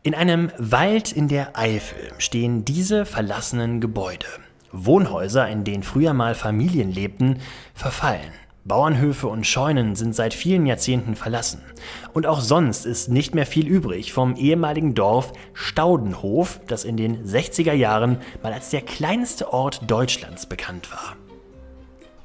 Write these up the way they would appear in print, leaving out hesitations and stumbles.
In einem Wald in der Eifel stehen diese verlassenen Gebäude. Wohnhäuser, in denen früher mal Familien lebten, verfallen. Bauernhöfe und Scheunen sind seit vielen Jahrzehnten verlassen. Und auch sonst ist nicht mehr viel übrig vom ehemaligen Dorf Staudenhof, das in den 60er Jahren mal als der kleinste Ort Deutschlands bekannt war.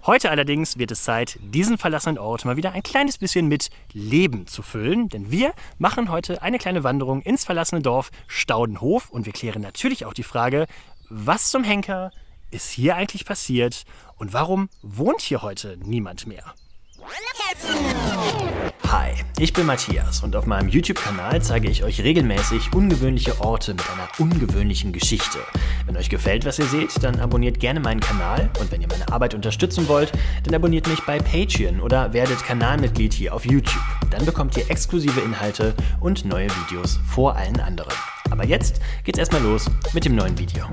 Heute allerdings wird es Zeit, diesen verlassenen Ort mal wieder ein kleines bisschen mit Leben zu füllen, denn wir machen heute eine kleine Wanderung ins verlassene Dorf Staudenhof und wir klären natürlich auch die Frage, was zum Henker ist hier eigentlich passiert und warum wohnt hier heute niemand mehr? Hi, ich bin Matthias und auf meinem YouTube-Kanal zeige ich euch regelmäßig ungewöhnliche Orte mit einer ungewöhnlichen Geschichte. Wenn euch gefällt, was ihr seht, dann abonniert gerne meinen Kanal und wenn ihr meine Arbeit unterstützen wollt, dann abonniert mich bei Patreon oder werdet Kanalmitglied hier auf YouTube. Dann bekommt ihr exklusive Inhalte und neue Videos vor allen anderen. Aber jetzt geht's erstmal los mit dem neuen Video.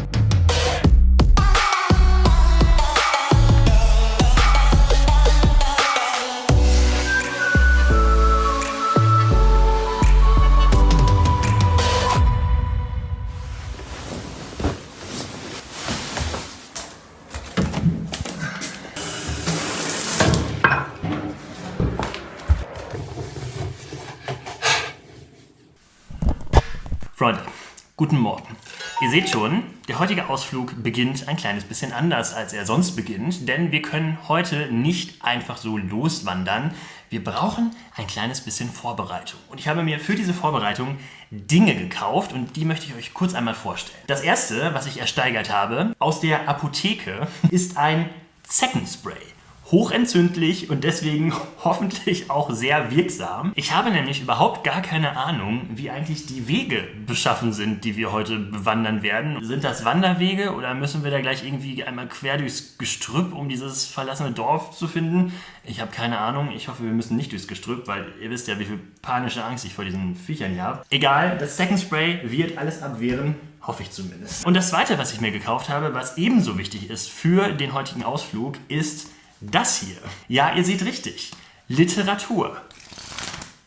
Freunde, guten Morgen. Ihr seht schon, der heutige Ausflug beginnt ein kleines bisschen anders, als er sonst beginnt, denn wir können heute nicht einfach so loswandern. Wir brauchen ein kleines bisschen Vorbereitung. Und ich habe mir für diese Vorbereitung Dinge gekauft und die möchte ich euch kurz einmal vorstellen. Das erste, was ich ersteigert habe, aus der Apotheke, ist ein Zeckenspray. Hochentzündlich und deswegen hoffentlich auch sehr wirksam. Ich habe nämlich überhaupt gar keine Ahnung, wie eigentlich die Wege beschaffen sind, die wir heute bewandern werden. Sind das Wanderwege oder müssen wir da gleich irgendwie einmal quer durchs Gestrüpp, um dieses verlassene Dorf zu finden? Ich habe keine Ahnung. Ich hoffe, wir müssen nicht durchs Gestrüpp, weil ihr wisst ja, wie viel panische Angst ich vor diesen Viechern hier habe. Egal, das Zeckenspray wird alles abwehren. Hoffe ich zumindest. Und das zweite, was ich mir gekauft habe, was ebenso wichtig ist für den heutigen Ausflug, ist das hier. Ja, ihr seht richtig. Literatur.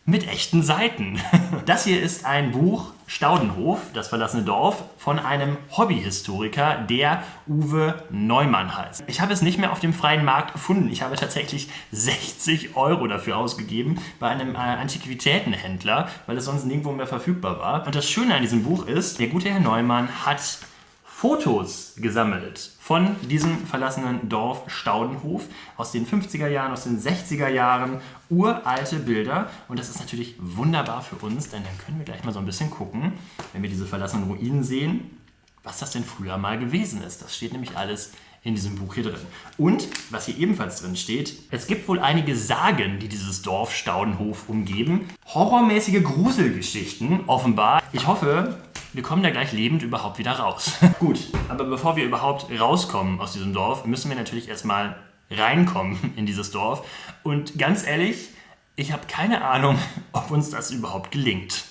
Mit echten Seiten. Das hier ist ein Buch Staudenhof, das verlassene Dorf, von einem Hobbyhistoriker, der Uwe Neumann heißt. Ich habe es nicht mehr auf dem freien Markt gefunden. Ich habe tatsächlich 60 € dafür ausgegeben bei einem Antiquitätenhändler, weil es sonst nirgendwo mehr verfügbar war. Und das Schöne an diesem Buch ist, der gute Herr Neumann hat Fotos gesammelt von diesem verlassenen Dorf Staudenhof aus den 50er Jahren, aus den 60er Jahren, uralte Bilder. Und das ist natürlich wunderbar für uns, denn dann können wir gleich mal so ein bisschen gucken, wenn wir diese verlassenen Ruinen sehen, was das denn früher mal gewesen ist. Das steht nämlich alles in diesem Buch hier drin. Und, was hier ebenfalls drin steht, es gibt wohl einige Sagen, die dieses Dorf Staudenhof umgeben. Horrormäßige Gruselgeschichten, offenbar. Ich hoffe, wir kommen da gleich lebend überhaupt wieder raus. Gut, aber bevor wir überhaupt rauskommen aus diesem Dorf, müssen wir natürlich erstmal reinkommen in dieses Dorf. Und ganz ehrlich, ich habe keine Ahnung, ob uns das überhaupt gelingt.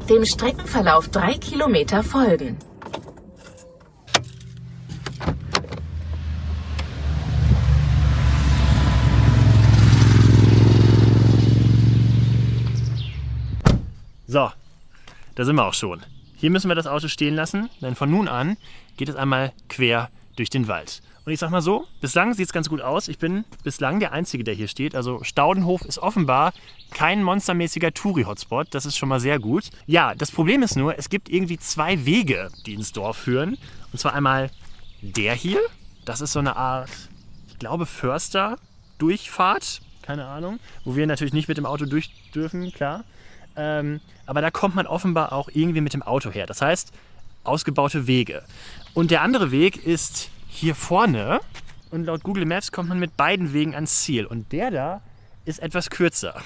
Dem Streckenverlauf 3 Kilometer folgen. So, da sind wir auch schon. Hier müssen wir das Auto stehen lassen, denn von nun an geht es einmal quer durch den Wald. Und ich sag mal so, bislang sieht es ganz gut aus. Ich bin bislang der Einzige, der hier steht. Also Staudenhof ist offenbar kein monstermäßiger Touri-Hotspot. Das ist schon mal sehr gut. Ja, das Problem ist nur, es gibt irgendwie 2 Wege, die ins Dorf führen. Und zwar einmal der hier. Das ist so eine Art, ich glaube, Förster-Durchfahrt. Keine Ahnung. Wo wir natürlich nicht mit dem Auto durch dürfen, klar. Aber da kommt man offenbar auch irgendwie mit dem Auto her. Das heißt, ausgebaute Wege. Und der andere Weg ist hier vorne und laut Google Maps kommt man mit beiden Wegen ans Ziel. Und der da ist etwas kürzer.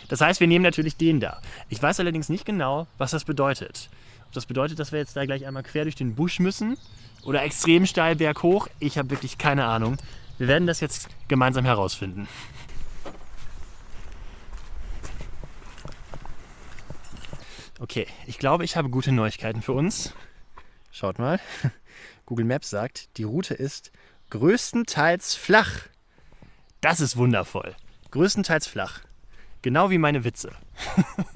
Das heißt, wir nehmen natürlich den da. Ich weiß allerdings nicht genau, was das bedeutet. Ob das bedeutet, dass wir jetzt da gleich einmal quer durch den Busch müssen oder extrem steil berghoch. Ich habe wirklich keine Ahnung. Wir werden das jetzt gemeinsam herausfinden. Okay, ich glaube, ich habe gute Neuigkeiten für uns. Schaut mal. Google Maps sagt, die Route ist größtenteils flach. Das ist wundervoll. Größtenteils flach. Genau wie meine Witze.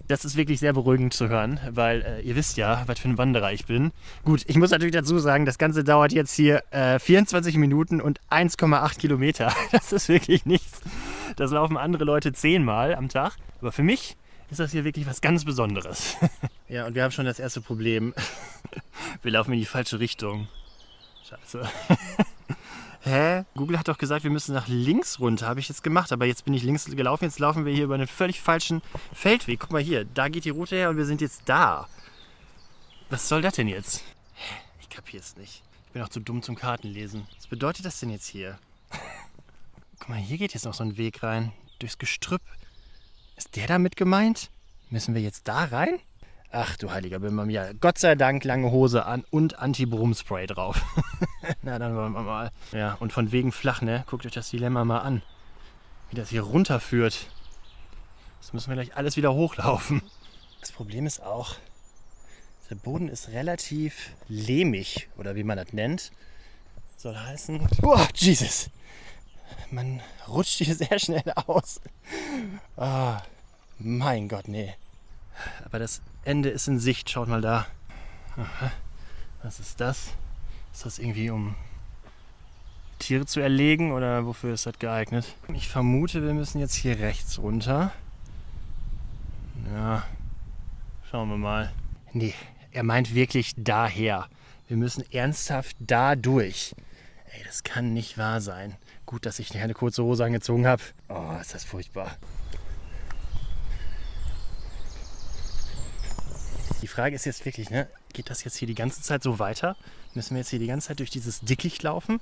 Das ist wirklich sehr beruhigend zu hören, weil ihr wisst ja, was für ein Wanderer ich bin. Gut, ich muss natürlich dazu sagen, das Ganze dauert jetzt hier 24 Minuten und 1,8 Kilometer. Das ist wirklich nichts. Das laufen andere Leute 10-mal am Tag. Aber für mich ist das hier wirklich was ganz Besonderes. Ja, und wir haben schon das erste Problem. Wir laufen in die falsche Richtung. Scheiße. Hä? Google hat doch gesagt, wir müssen nach links runter. Habe ich jetzt gemacht, aber jetzt bin ich links gelaufen. Jetzt laufen wir hier über einen völlig falschen Feldweg. Guck mal hier, da geht die Route her und wir sind jetzt da. Was soll das denn jetzt? Ich kapier's nicht. Ich bin auch zu dumm zum Kartenlesen. Was bedeutet das denn jetzt hier? Guck mal, hier geht jetzt noch so ein Weg rein. Durchs Gestrüpp. Ist der damit gemeint? Müssen wir jetzt da rein? Ach du heiliger Bimbam, ja, Gott sei Dank lange Hose an und Anti-Brumm-Spray drauf. Na, dann wollen wir mal. Ja, und von wegen flach, ne? Guckt euch das Dilemma mal an. Wie das hier runterführt. Das müssen wir gleich alles wieder hochlaufen. Das Problem ist auch, der Boden ist relativ lehmig, oder wie man das nennt. Soll heißen, oh, Jesus! Man rutscht hier sehr schnell aus. Oh, mein Gott, nee. Aber das Ende ist in Sicht. Schaut mal da. Aha. Was ist das? Ist das irgendwie, um Tiere zu erlegen oder wofür ist das geeignet? Ich vermute, wir müssen jetzt hier rechts runter. Ja, schauen wir mal. Nee, er meint wirklich daher. Wir müssen ernsthaft da durch. Ey, das kann nicht wahr sein. Gut, dass ich keine kurze Hose angezogen habe. Oh, ist das furchtbar. Die Frage ist jetzt wirklich, ne, geht das jetzt hier die ganze Zeit so weiter? Müssen wir jetzt hier die ganze Zeit durch dieses Dickicht laufen?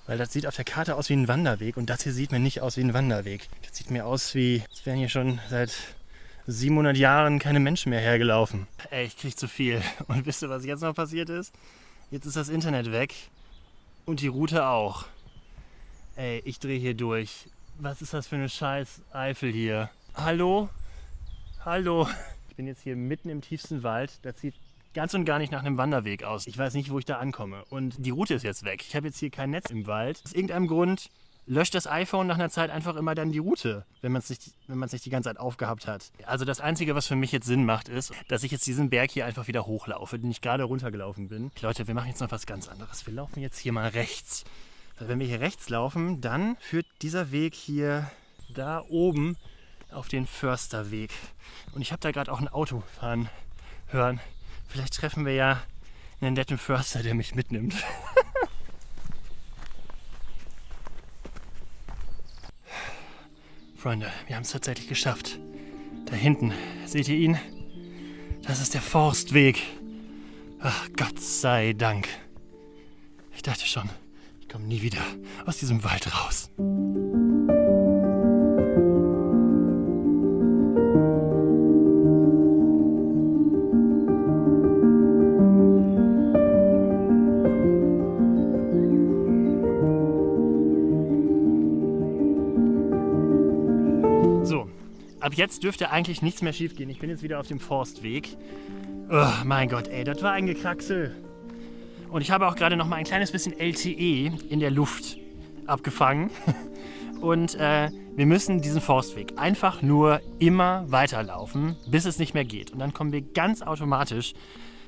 Weil das sieht auf der Karte aus wie ein Wanderweg und das hier sieht mir nicht aus wie ein Wanderweg. Das sieht mir aus wie, als wären hier schon seit 700 Jahren keine Menschen mehr hergelaufen. Ey, ich krieg zu viel. Und wisst ihr, was jetzt noch passiert ist? Jetzt ist das Internet weg und die Route auch. Ey, ich drehe hier durch. Was ist das für eine scheiß Eifel hier? Hallo? Hallo? Ich bin jetzt hier mitten im tiefsten Wald. Das sieht ganz und gar nicht nach einem Wanderweg aus. Ich weiß nicht, wo ich da ankomme. Und die Route ist jetzt weg. Ich habe jetzt hier kein Netz im Wald. Aus irgendeinem Grund löscht das iPhone nach einer Zeit einfach immer dann die Route, wenn man es nicht die ganze Zeit aufgehabt hat. Also das Einzige, was für mich jetzt Sinn macht, ist, dass ich jetzt diesen Berg hier einfach wieder hochlaufe, den ich gerade runtergelaufen bin. Leute, wir machen jetzt noch was ganz anderes. Wir laufen jetzt hier mal rechts. Weil wenn wir hier rechts laufen, dann führt dieser Weg hier da oben auf den Försterweg. Und ich habe da gerade auch ein Auto fahren hören. Vielleicht treffen wir ja einen netten Förster, der mich mitnimmt. Freunde, wir haben es tatsächlich geschafft. Da hinten, seht ihr ihn? Das ist der Forstweg. Ach, Gott sei Dank. Ich dachte schon, ich komme nie wieder aus diesem Wald raus. Ab jetzt dürfte eigentlich nichts mehr schief gehen. Ich bin jetzt wieder auf dem Forstweg. Oh mein Gott, ey, das war ein Gekraxel. Und ich habe auch gerade noch mal ein kleines bisschen LTE in der Luft abgefangen. Und wir müssen diesen Forstweg einfach nur immer weiterlaufen, bis es nicht mehr geht. Und dann kommen wir ganz automatisch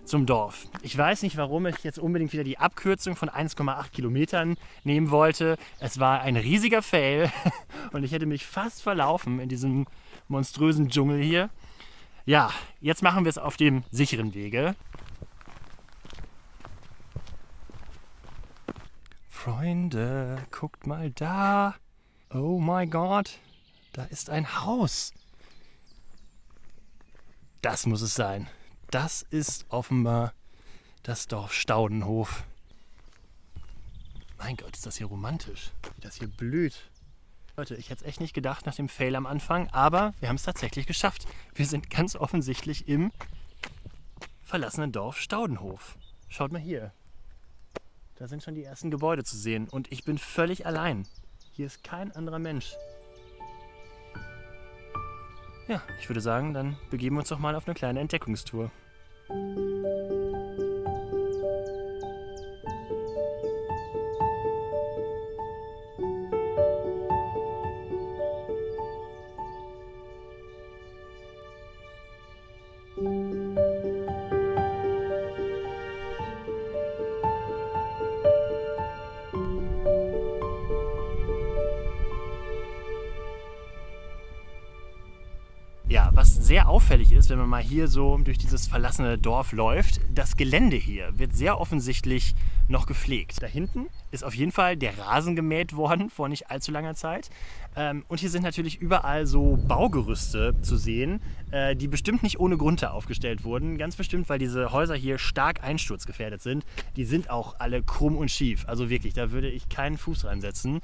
zum Dorf. Ich weiß nicht, warum ich jetzt unbedingt wieder die Abkürzung von 1,8 Kilometern nehmen wollte. Es war ein riesiger Fail und ich hätte mich fast verlaufen in diesem monströsen Dschungel hier. Ja, jetzt machen wir es auf dem sicheren Wege. Freunde, guckt mal da. Oh mein Gott, da ist ein Haus. Das muss es sein. Das ist offenbar das Dorf Staudenhof. Mein Gott, ist das hier romantisch, wie das hier blüht. Leute, ich hätte es echt nicht gedacht nach dem Fail am Anfang, aber wir haben es tatsächlich geschafft. Wir sind ganz offensichtlich im verlassenen Dorf Staudenhof. Schaut mal hier. Da sind schon die ersten Gebäude zu sehen und ich bin völlig allein. Hier ist kein anderer Mensch. Ja, ich würde sagen, dann begeben wir uns doch mal auf eine kleine Entdeckungstour. Ja, was sehr auffällig ist, wenn man mal hier so durch dieses verlassene Dorf läuft, das Gelände hier wird sehr offensichtlich noch gepflegt. Da hinten ist auf jeden Fall der Rasen gemäht worden vor nicht allzu langer Zeit. Und hier sind natürlich überall so Baugerüste zu sehen, die bestimmt nicht ohne Grund da aufgestellt wurden. Ganz bestimmt, weil diese Häuser hier stark einsturzgefährdet sind. Die sind auch alle krumm und schief. Also wirklich, da würde ich keinen Fuß reinsetzen.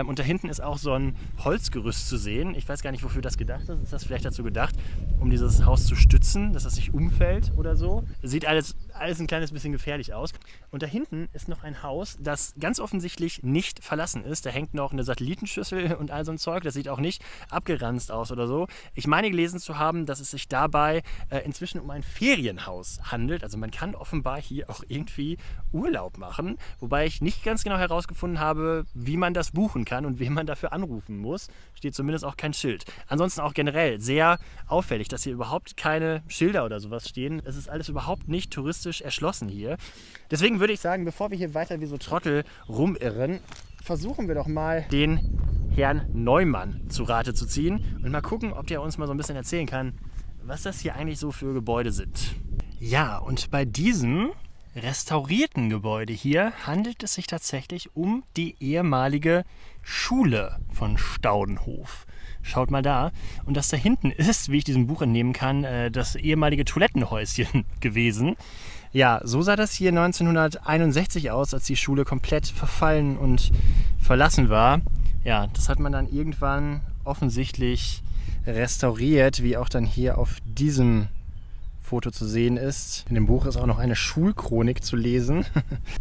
Und da hinten ist auch so ein Holzgerüst zu sehen. Ich weiß gar nicht, wofür das gedacht ist. Ist das vielleicht dazu gedacht, um dieses Haus zu stützen, dass das nicht umfällt oder so? Sieht alles ein kleines bisschen gefährlich aus. Und da hinten ist noch ein Haus, das ganz offensichtlich nicht verlassen ist. Da hängt noch eine Satellitenschüssel und all so ein Zeug. Das sieht auch nicht abgeranzt aus oder so. Ich meine gelesen zu haben, dass es sich dabei inzwischen um ein Ferienhaus handelt. Also man kann offenbar hier auch irgendwie Urlaub machen. Wobei ich nicht ganz genau herausgefunden habe, wie man das buchen kann und wen man dafür anrufen muss. Steht zumindest auch kein Schild. Ansonsten auch generell sehr auffällig, dass hier überhaupt keine Schilder oder sowas stehen. Es ist alles überhaupt nicht touristisch erschlossen hier. Deswegen würde ich sagen, bevor wir hier weiter wie so Trottel rumirren, versuchen wir doch mal den Herrn Neumann zu Rate zu ziehen und mal gucken, ob der uns mal so ein bisschen erzählen kann, was das hier eigentlich so für Gebäude sind. Ja, und bei diesem restaurierten Gebäude hier handelt es sich tatsächlich um die ehemalige Schule von Staudenhof. Schaut mal da. Und das da hinten ist, wie ich diesem Buch entnehmen kann, das ehemalige Toilettenhäuschen gewesen. Ja, so sah das hier 1961 aus, als die Schule komplett verfallen und verlassen war. Ja, das hat man dann irgendwann offensichtlich restauriert, wie auch dann hier auf diesem Foto zu sehen ist. In dem Buch ist auch noch eine Schulchronik zu lesen.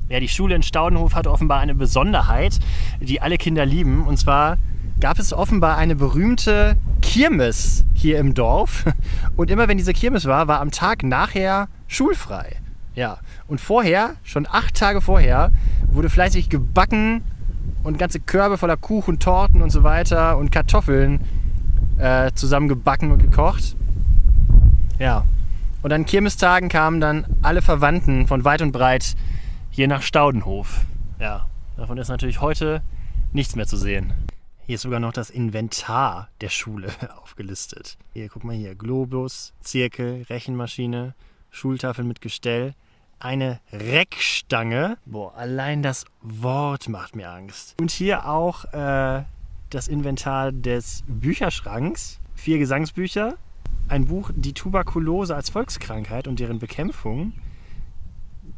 Ja, die Schule in Staudenhof hat offenbar eine Besonderheit, die alle Kinder lieben. Und zwar gab es offenbar eine berühmte Kirmes hier im Dorf. Und immer wenn diese Kirmes war, war am Tag nachher schulfrei. Ja, und vorher, schon 8 Tage vorher, wurde fleißig gebacken und ganze Körbe voller Kuchen, Torten und so weiter und Kartoffeln zusammengebacken und gekocht. Ja, und an Kirmestagen kamen dann alle Verwandten von weit und breit hier nach Staudenhof. Ja, davon ist natürlich heute nichts mehr zu sehen. Hier ist sogar noch das Inventar der Schule aufgelistet. Hier, guck mal hier, Globus, Zirkel, Rechenmaschine, Schultafel mit Gestell, eine Reckstange. Boah, allein das Wort macht mir Angst. Und hier auch das Inventar des Bücherschranks, 4 Gesangsbücher, ein Buch Die Tuberkulose als Volkskrankheit und deren Bekämpfung,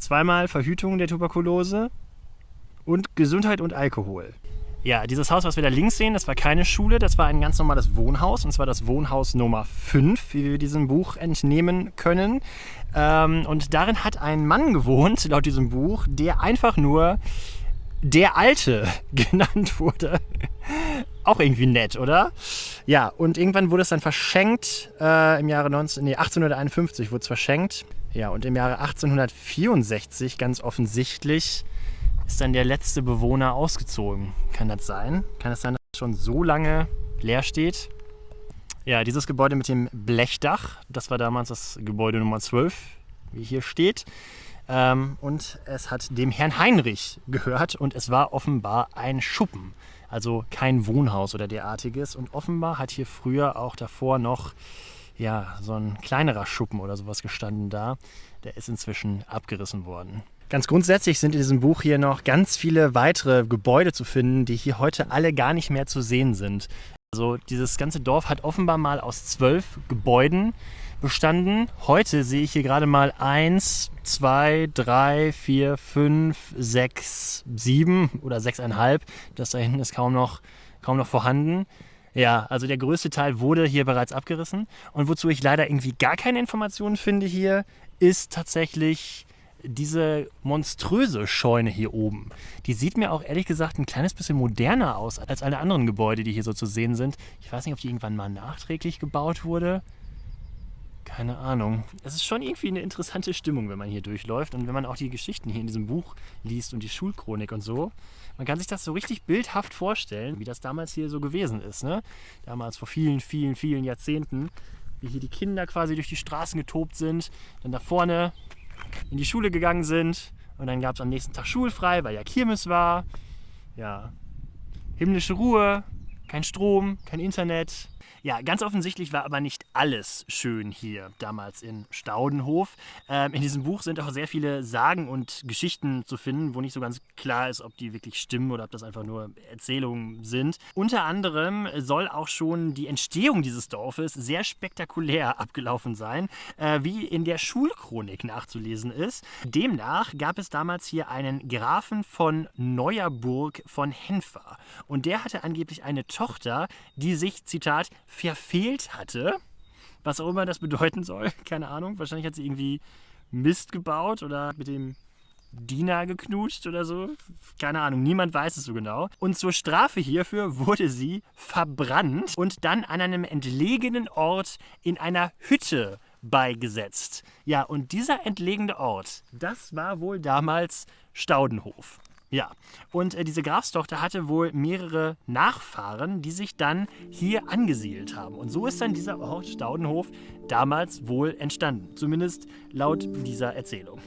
2-mal Verhütung der Tuberkulose und Gesundheit und Alkohol. Ja, dieses Haus, was wir da links sehen, das war keine Schule, das war ein ganz normales Wohnhaus, und zwar das Wohnhaus Nummer 5, wie wir diesem Buch entnehmen können. Und darin hat ein Mann gewohnt, laut diesem Buch, der einfach nur der Alte genannt wurde. Auch irgendwie nett, oder? Ja, und irgendwann wurde es dann verschenkt, im Jahre 1851 wurde es verschenkt. Ja, und im Jahre 1864, ganz offensichtlich, ist dann der letzte Bewohner ausgezogen. Kann das sein? Kann es sein, dass es schon so lange leer steht? Ja, dieses Gebäude mit dem Blechdach, das war damals das Gebäude Nummer 12, wie hier steht. Und es hat dem Herrn Heinrich gehört und es war offenbar ein Schuppen. Also kein Wohnhaus oder derartiges. Und offenbar hat hier früher auch davor noch so ein kleinerer Schuppen oder sowas gestanden da. Der ist inzwischen abgerissen worden. Ganz grundsätzlich sind in diesem Buch hier noch ganz viele weitere Gebäude zu finden, die hier heute alle gar nicht mehr zu sehen sind. Also dieses ganze Dorf hat offenbar mal aus 12 Gebäuden bestanden. Heute sehe ich hier gerade mal 1, 2, 3, 4, 5, 6, 7 oder 6,5. Das da hinten ist kaum noch vorhanden. Ja, also der größte Teil wurde hier bereits abgerissen. Und wozu ich leider irgendwie gar keine Informationen finde hier, ist tatsächlich diese monströse Scheune hier oben, die sieht mir auch ehrlich gesagt ein kleines bisschen moderner aus als alle anderen Gebäude, die hier so zu sehen sind. Ich weiß nicht, ob die irgendwann mal nachträglich gebaut wurde. Keine Ahnung. Es ist schon irgendwie eine interessante Stimmung, wenn man hier durchläuft und wenn man auch die Geschichten hier in diesem Buch liest und die Schulchronik und so. Man kann sich das so richtig bildhaft vorstellen, wie das damals hier so gewesen ist, ne? Damals vor vielen, vielen, vielen Jahrzehnten, wie hier die Kinder quasi durch die Straßen getobt sind, dann da vorne in die Schule gegangen sind und dann gab es am nächsten Tag schulfrei, weil ja Kirmes war. Ja, himmlische Ruhe, kein Strom, kein Internet. Ja, ganz offensichtlich war aber nicht alles schön hier damals in Staudenhof. In diesem Buch sind auch sehr viele Sagen und Geschichten zu finden, wo nicht so ganz klar ist, ob die wirklich stimmen oder ob das einfach nur Erzählungen sind. Unter anderem soll auch schon die Entstehung dieses Dorfes sehr spektakulär abgelaufen sein, wie in der Schulchronik nachzulesen ist. Demnach gab es damals hier einen Grafen von Neuerburg von Henfer und der hatte angeblich eine Tochter, die sich, Zitat, verfehlt hatte, was auch immer das bedeuten soll, keine Ahnung, wahrscheinlich hat sie irgendwie Mist gebaut oder mit dem Diener geknutscht oder so, keine Ahnung, niemand weiß es so genau. Und zur Strafe hierfür wurde sie verbrannt und dann an einem entlegenen Ort in einer Hütte beigesetzt. Ja, und dieser entlegene Ort, das war wohl damals Staudenhof. Ja, und diese Grafstochter hatte wohl mehrere Nachfahren, die sich dann hier angesiedelt haben. Und so ist dann dieser Ort Staudenhof damals wohl entstanden, zumindest laut dieser Erzählung.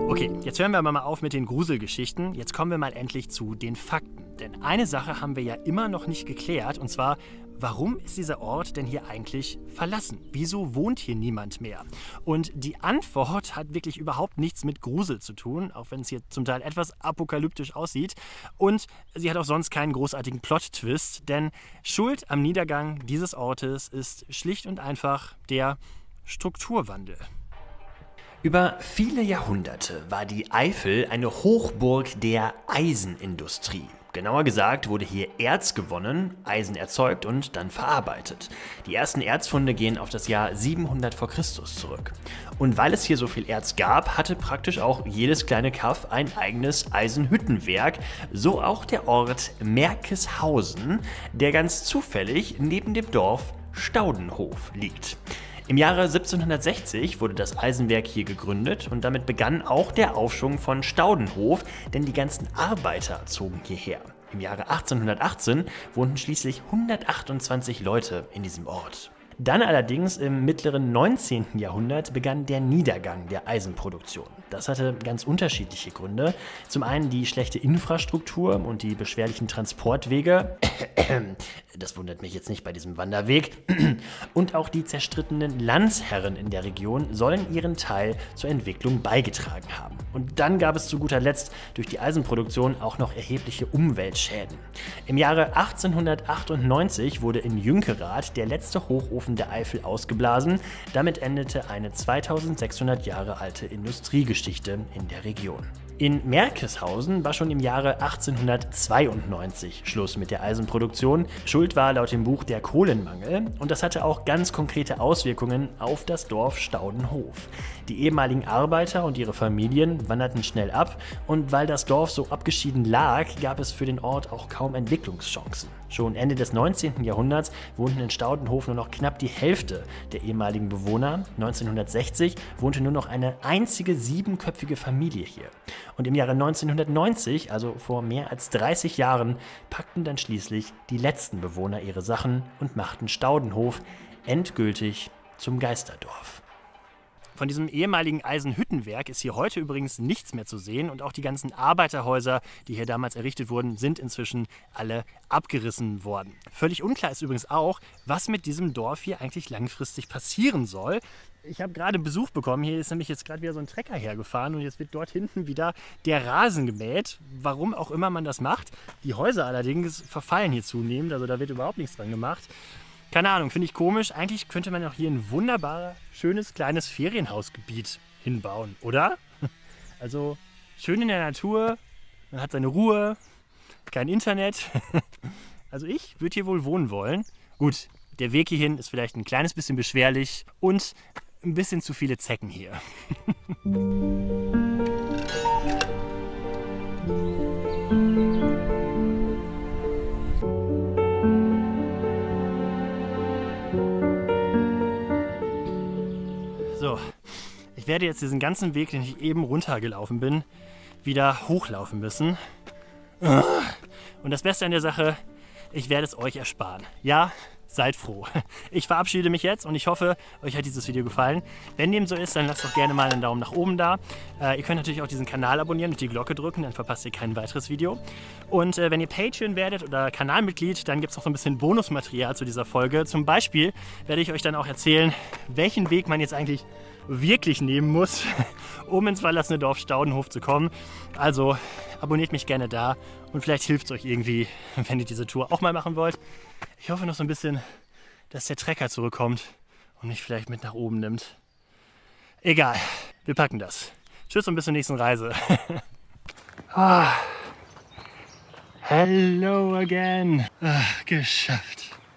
Okay, jetzt hören wir aber mal auf mit den Gruselgeschichten. Jetzt kommen wir mal endlich zu den Fakten. Denn eine Sache haben wir ja immer noch nicht geklärt, und zwar, warum ist dieser Ort denn hier eigentlich verlassen? Wieso wohnt hier niemand mehr? Und die Antwort hat wirklich überhaupt nichts mit Grusel zu tun, auch wenn es hier zum Teil etwas apokalyptisch aussieht. Und sie hat auch sonst keinen großartigen Plot-Twist, denn Schuld am Niedergang dieses Ortes ist schlicht und einfach der Strukturwandel. Über viele Jahrhunderte war die Eifel eine Hochburg der Eisenindustrie. Genauer gesagt wurde hier Erz gewonnen, Eisen erzeugt und dann verarbeitet. Die ersten Erzfunde gehen auf das Jahr 700 v. Chr. zurück. Und weil es hier so viel Erz gab, hatte praktisch auch jedes kleine Kaff ein eigenes Eisenhüttenwerk, so auch der Ort Märkishausen, der ganz zufällig neben dem Dorf Staudenhof liegt. Im Jahre 1760 wurde das Eisenwerk hier gegründet und damit begann auch der Aufschwung von Staudenhof, denn die ganzen Arbeiter zogen hierher. Im Jahre 1818 wohnten schließlich 128 Leute in diesem Ort. Dann allerdings im mittleren 19. Jahrhundert begann der Niedergang der Eisenproduktion. Das hatte ganz unterschiedliche Gründe. Zum einen die schlechte Infrastruktur und die beschwerlichen Transportwege. Das wundert mich jetzt nicht bei diesem Wanderweg. Und auch die zerstrittenen Landsherren in der Region sollen ihren Teil zur Entwicklung beigetragen haben. Und dann gab es zu guter Letzt durch die Eisenproduktion auch noch erhebliche Umweltschäden. Im Jahre 1898 wurde in Jünkerath der letzte Hochofen der Eifel ausgeblasen. Damit endete eine 2600 Jahre alte Industriegeschichte in der Region. In Märkishausen war schon im Jahre 1892 Schluss mit der Eisenproduktion. Schuld war laut dem Buch der Kohlenmangel und das hatte auch ganz konkrete Auswirkungen auf das Dorf Staudenhof. Die ehemaligen Arbeiter und ihre Familien wanderten schnell ab und weil das Dorf so abgeschieden lag, gab es für den Ort auch kaum Entwicklungschancen. Schon Ende des 19. Jahrhunderts wohnten in Staudenhof nur noch knapp die Hälfte der ehemaligen Bewohner. 1960 wohnte nur noch eine einzige 7-köpfige Familie hier. Und im Jahre 1990, also vor mehr als 30 Jahren, packten dann schließlich die letzten Bewohner ihre Sachen und machten Staudenhof endgültig zum Geisterdorf. Von diesem ehemaligen Eisenhüttenwerk ist hier heute übrigens nichts mehr zu sehen und auch die ganzen Arbeiterhäuser, die hier damals errichtet wurden, sind inzwischen alle abgerissen worden. Völlig unklar ist übrigens auch, was mit diesem Dorf hier eigentlich langfristig passieren soll. Ich habe gerade Besuch bekommen, hier ist nämlich jetzt gerade wieder so ein Trecker hergefahren und jetzt wird dort hinten wieder der Rasen gemäht, warum auch immer man das macht. Die Häuser allerdings verfallen hier zunehmend, also da wird überhaupt nichts dran gemacht. Keine Ahnung, finde ich komisch. Eigentlich könnte man auch hier ein wunderbares, schönes, kleines Ferienhausgebiet hinbauen, oder? Also schön in der Natur, man hat seine Ruhe, kein Internet. Also ich würde hier wohl wohnen wollen. Gut, der Weg hierhin ist vielleicht ein kleines bisschen beschwerlich und ein bisschen zu viele Zecken hier. So, ich werde jetzt diesen ganzen Weg, den ich eben runtergelaufen bin, wieder hochlaufen müssen. Und das Beste an der Sache, ich werde es euch ersparen. Ja, seid froh. Ich verabschiede mich jetzt und ich hoffe, euch hat dieses Video gefallen. Wenn dem so ist, dann lasst doch gerne mal einen Daumen nach oben da. Ihr könnt natürlich auch diesen Kanal abonnieren und die Glocke drücken, dann verpasst ihr kein weiteres Video. Und wenn ihr Patreon werdet oder Kanalmitglied, dann gibt es noch so ein bisschen Bonusmaterial zu dieser Folge. Zum Beispiel werde ich euch dann auch erzählen, welchen Weg man jetzt eigentlich wirklich nehmen muss, um ins verlassene Dorf Staudenhof zu kommen. Also abonniert mich gerne da und vielleicht hilft es euch irgendwie, wenn ihr diese Tour auch mal machen wollt. Ich hoffe noch so ein bisschen, dass der Trecker zurückkommt und mich vielleicht mit nach oben nimmt. Egal, wir packen das. Tschüss und bis zur nächsten Reise. Hello again. Geschafft.